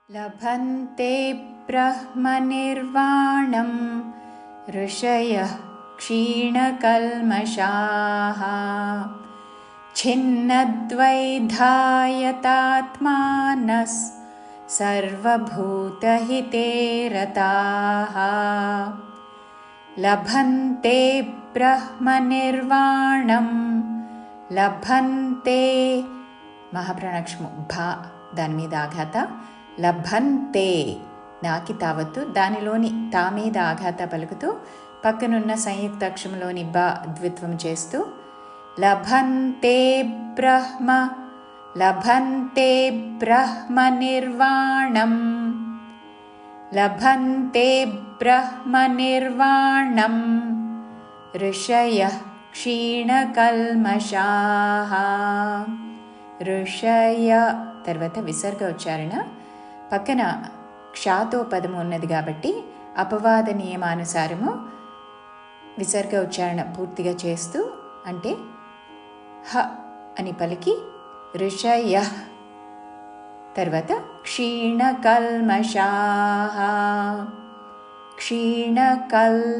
लभन्ते ब्रह्मनिर्वाणं ऋषयः क्षीणकल्मषाः छिन्नद्वैधायतात्मानः सर्वभूतहिते रताः लभन्ते ब्रह्मनिर्वाणं लभन्ते महाप्राणाक्षरము భా దాని మీద ఆఘాత లభంతే నాకి తావత్తు దానిలోని తా మీద ఆఘాత పలుకుతూ పక్కనున్న సంయుక్త అక్షరంలోని బ ద్విత్వం చేస్తూ లభంతే బ్రహ్మ నిర్వాణం లభంతే బ్రహ్మ నిర్వాణం ఋషయః క్షీణకల్మషాః ఋషయ తర్వాత విసర్గ ఉచ్చారణ పక్కన క్షాతో పదము ఉన్నది కాబట్టి అపవాద నియమానుసారము విసర్గ ఉచ్చారణ పూర్తిగా చేస్తూ అంటే హ అని పలికి ఋషయ తర్వాత క్షీణకల్మషాః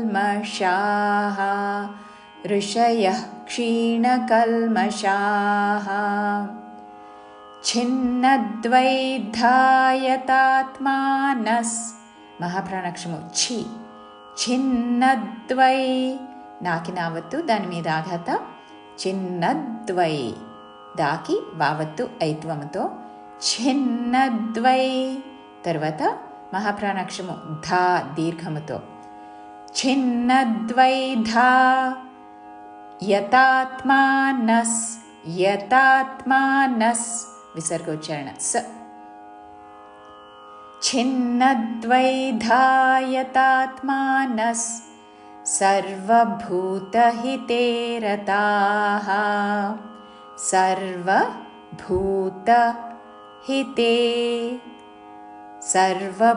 క్షీణకల్మషాః ఋషయః క్షీణకల్మషాః छिन्नद्वैधायतात्मानः మహాప్రాణాక్షరము ఛి ఛిన్నద్వై నాకి నావత్తు దాని మీద ఆఘాత చిన్నద్వై దాకి వావత్తు ఐత్వముతో ఛిన్నద్వై తర్వాత మహాప్రాణాక్షరము ధా దీర్ఘముతో ఛిన్నద్వైధా యతాత్మానస్ యతాత్మానస్ విసర్గోచ్చారణ స छिन्नद्वैधायतात्मानः सर्वभूतहिते रताः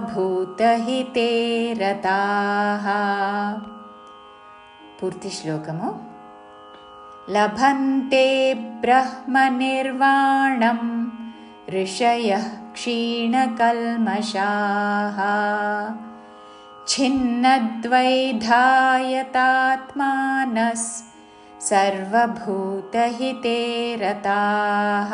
सर्वभूतहिते रताः పూర్తి శ్లోకము లభంతే బ్రహ్మనిర్వాణం ఋషయః క్షీణకల్మషాః छिन्नद्वैधायतात्मानः सर्वभूतहिते रताः।